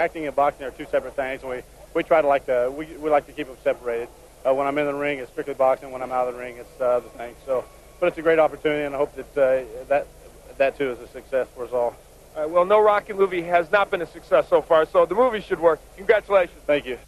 Acting and boxing are two separate things, and we try to we like to keep them separated. When I'm in the ring, it's strictly boxing. When I'm out of the ring, it's other things. So, but it's a great opportunity, and I hope that that too is a success for us all. All right, well, no Rocky movie has not been a success so far, so the movie should work. Congratulations. Thank you.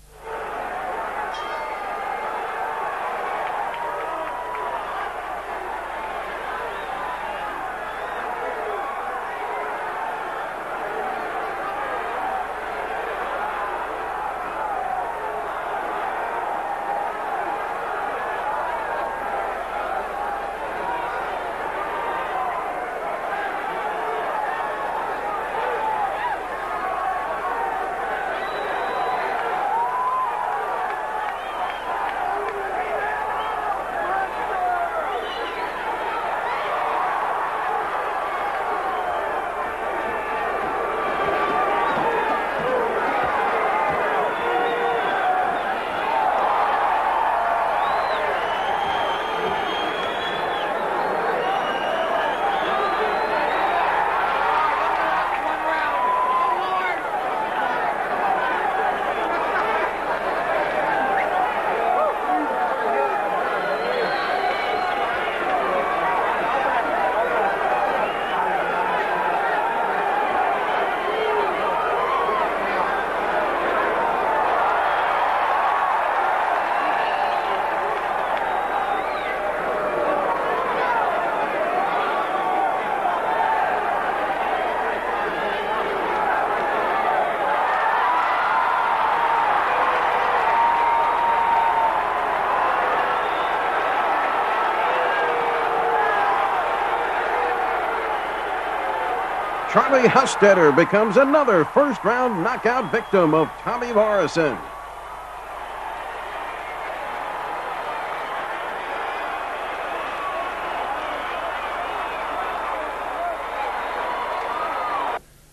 Charlie Husstetter becomes another first-round knockout victim of Tommy Morrison.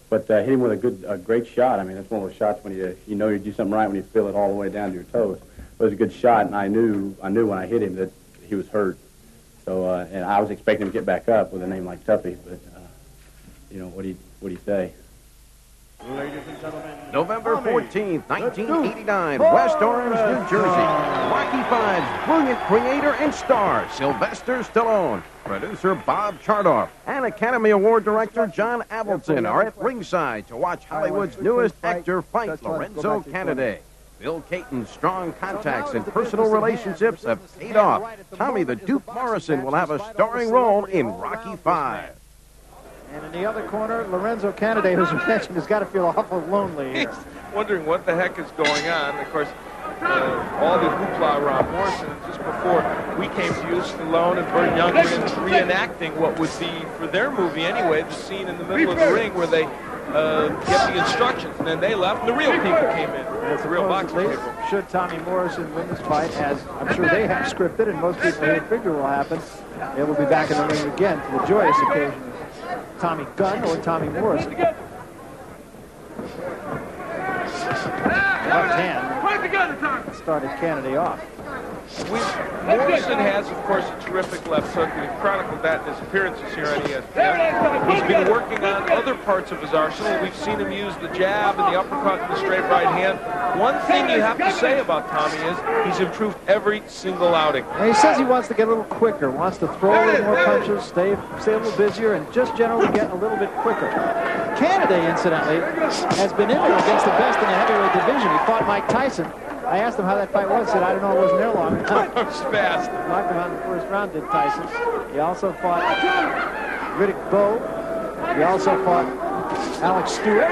But hit him with a great shot. I mean, that's one of those shots when you know you do something right when you feel it all the way down to your toes. It was a good shot, and I knew when I hit him that he was hurt. So, and I was expecting him to get back up with a name like Tuffy, but you know, what do you say? Ladies and gentlemen, November 14th, 1989, West Orange, New Jersey. Rocky V's brilliant creator and star, Sylvester Stallone, producer Bob Chardoff, and Academy Award director John Avildsen are at ringside to watch Hollywood's newest actor fight Lorenzo Cannady. Bill Caton's strong contacts and personal relationships have paid off. Tommy the Duke Morrison will have a starring role in Rocky V. And in the other corner, Lorenzo Cannady, who's mentioned, has got to feel awful lonely here. He's wondering what the heck is going on. Of course, all the hoopla around Morrison. And just before we came to you, Stallone and Burt Youngman reenacting what would be, for their movie anyway, the scene in the middle of the ring where they get the instructions. And then they left, and the real people came in. And the real boxing people. Should Tommy Morrison win this fight, as I'm sure they have scripted, and most people here figure will happen, they will be back in the ring again for the joyous occasion of Tommy Gunn or Tommy Morrison. Left hand started Cannady off. Morrison has, of course, a terrific left hook. We've chronicled that in his appearances here on ESPN. He's been working on other parts of his arsenal. We've seen him use the jab and the uppercut and the straight right hand. One thing you have to say about Tommy is he's improved every single outing. And he says he wants to get a little quicker, wants to throw a little more punches, stay a little busier, and just generally get a little bit quicker. Cannady, incidentally, has been in there against the best in the heavyweight division. He fought Mike Tyson. I asked him how that fight was. He said, I don't know, it wasn't there long. It was fast. Knocked him out in the first round, did Tyson. He also fought Riddick Bowe. He also fought Alex Stewart.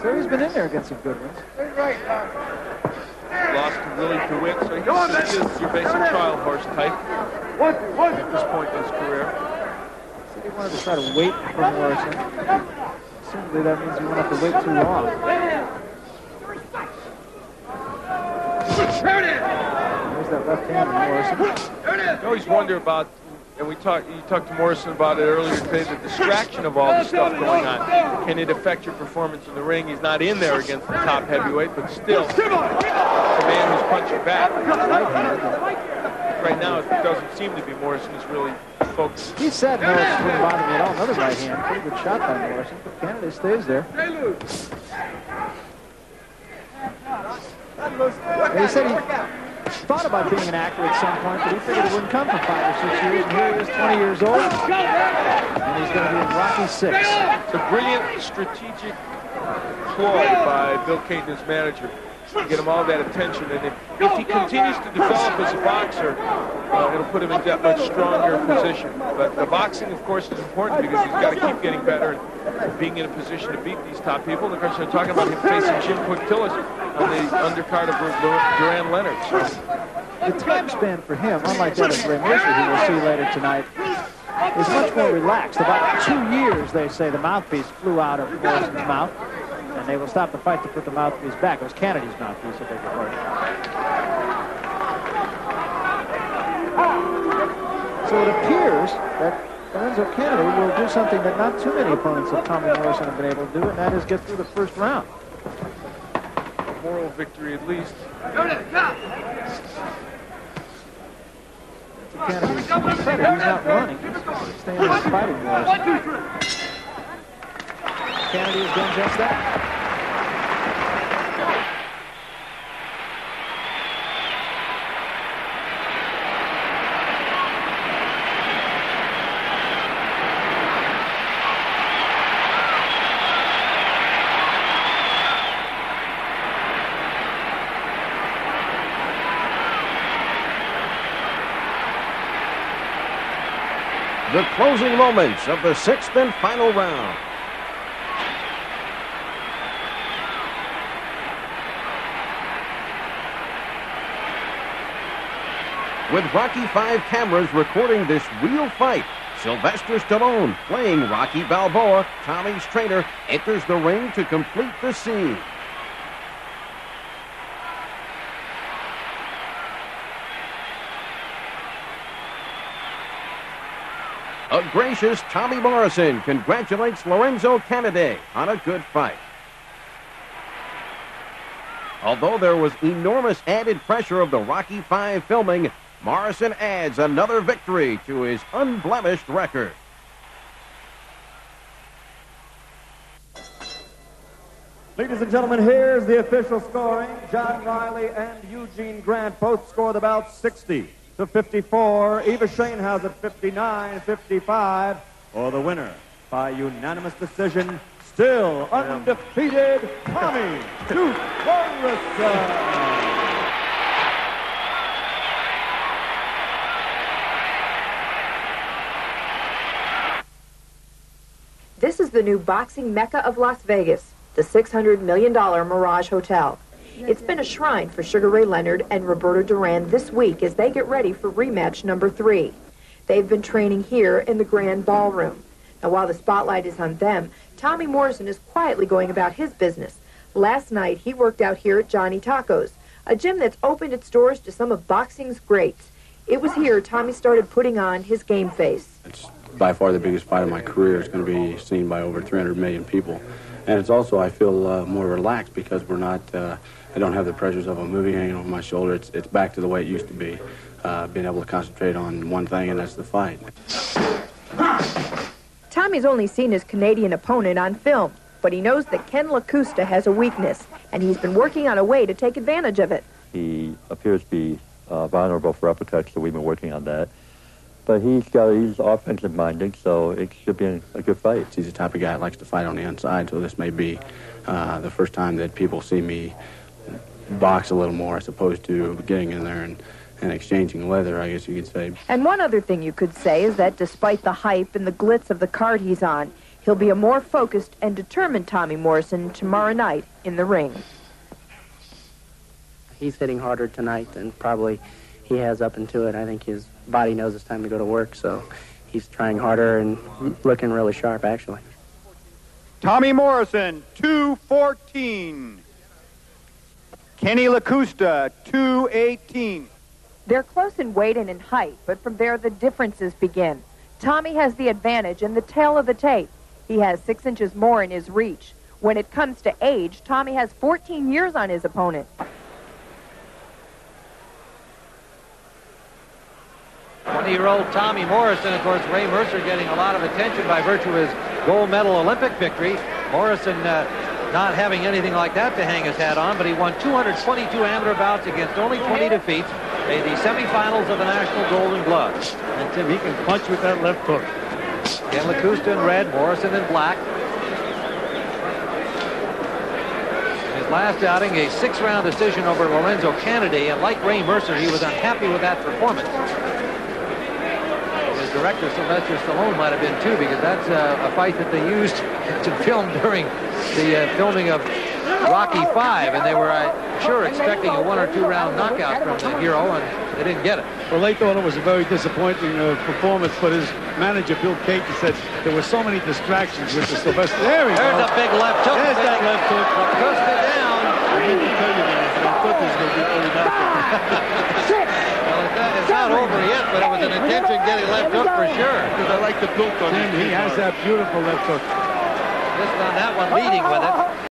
So he's been in there against some good ones. Lost to Willie DeWitt, so he's your basic trial horse type at this point in his career. So he wanted to try to wait for Morrison. Assumably that means he won't have to wait too long. There's that left hand of Morrison. You always wonder about, and you talked to Morrison about it earlier today, the distraction of all the stuff going on. Can it affect your performance in the ring? He's not in there against the top heavyweight, but still, the man who's punching back. Right now, it doesn't seem to be. Morrison is really focused. He said Morrison wouldn't bother me at all. Another right hand. Pretty good shot by Morrison, but Cannady stays there. He said he thought about being an actor at some point, but he figured it wouldn't come for 5 or 6 years. And here he is, 20 years old, and he's going to be in Rocky VI. It's a brilliant strategic ploy by Bill Cayton, his manager, to get him all that attention. And if he continues to develop as a boxer, it'll put him in that much stronger position. But the boxing, of course, is important because he's got to keep getting better and being in a position to beat these top people. And of course, they're talking about him facing Jim Quintillis on the undercard of Duran Leonard. So The time span for him, unlike that of Ray Mercer, who we'll see later tonight, is much more relaxed. About 2 years, they say, the mouthpiece flew out of Morrison's mouth, and they will stop the fight to put the mouthpiece back. It was Kennedy's mouthpiece, if they could pardon. So it appears that Lorenzo Kennedy will do something that not too many opponents of Tommy Morrison have been able to do, and that is get through the first round. a moral victory at least. Kennedy's credit, he's not running. He's staying there fighting Morrison. Kennedy has done just that. The closing moments of the 6th and final round. With Rocky V cameras recording this real fight, Sylvester Stallone, playing Rocky Balboa, Tommy's trainer, enters the ring to complete the scene. A gracious Tommy Morrison congratulates Lorenzo Kennedy on a good fight. Although there was enormous added pressure of the Rocky V filming, Morrison adds another victory to his unblemished record. Ladies and gentlemen, here's the official scoring. John Riley and Eugene Grant both scored about 60-54. Eva Shane has it 59-55 for the winner by unanimous decision. Still undefeated, Tommy Duke Morrison. This is the new boxing mecca of Las Vegas, the $600 million Mirage Hotel. It's been a shrine for Sugar Ray Leonard and Roberto Duran this week as they get ready for rematch number 3. They've been training here in the Grand Ballroom. Now, while the spotlight is on them, Tommy Morrison is quietly going about his business. Last night, he worked out here at Johnny Tacos, a gym that's opened its doors to some of boxing's greats. It was here Tommy started putting on his game face. It's by far the biggest fight of my career. It's going to be seen by over 300 million people. And it's also, I feel more relaxed because we're not, I don't have the pressures of a movie hanging over my shoulder. It's back to the way it used to be, being able to concentrate on one thing, and that's the fight. Tommy's only seen his Canadian opponent on film, but he knows that Ken LaCusta has a weakness, and he's been working on a way to take advantage of it. He appears to be vulnerable for uppercuts, so we've been working on that. But he's offensive-minded, so it should be a good fight. He's the type of guy that likes to fight on the inside, so this may be the first time that people see me box a little more as opposed to getting in there and exchanging leather, I guess you could say. And one other thing you could say is that despite the hype and the glitz of the card he's on, he'll be a more focused and determined Tommy Morrison tomorrow night in the ring. He's hitting harder tonight than probably he has up into it. I think his body knows it's time to go to work, so he's trying harder and looking really sharp, actually. Tommy Morrison, 214. Kenny LaCusta, 218. They're close in weight and in height, but from there the differences begin. Tommy has the advantage in the tail of the tape. He has 6 inches more in his reach. When it comes to age, Tommy has 14 years on his opponent. 20-year-old Tommy Morrison, of course, Ray Mercer getting a lot of attention by virtue of his gold medal Olympic victory. Morrison not having anything like that to hang his hat on, but he won 222 amateur bouts against only 20 defeats, made the semifinals of the National Golden Glove. And Tim, he can punch with that left hook. Ken LaCusta in red, Morrison in black. His last outing, a 6-round decision over Lorenzo Kennedy, and like Ray Mercer, he was unhappy with that performance. His director, Sylvester Stallone, might have been too, because that's a fight that they used to film during the filming of Rocky V, and they were, I'm sure, expecting a 1 or 2 round knockout from the hero, and they didn't get it. Well, they thought it was a very disappointing performance, but his manager, Bill Caton, said there were so many distractions with the Sylvester. There he There's goes. a big left hook. There's that left hook. LaCusta down. I need to tell you that left hook is going to be early knockout. Well, it's not over yet, but it was an intention getting left hook for sure. Because I like the built on him. He has that beautiful left hook. Just on that one, leading with it.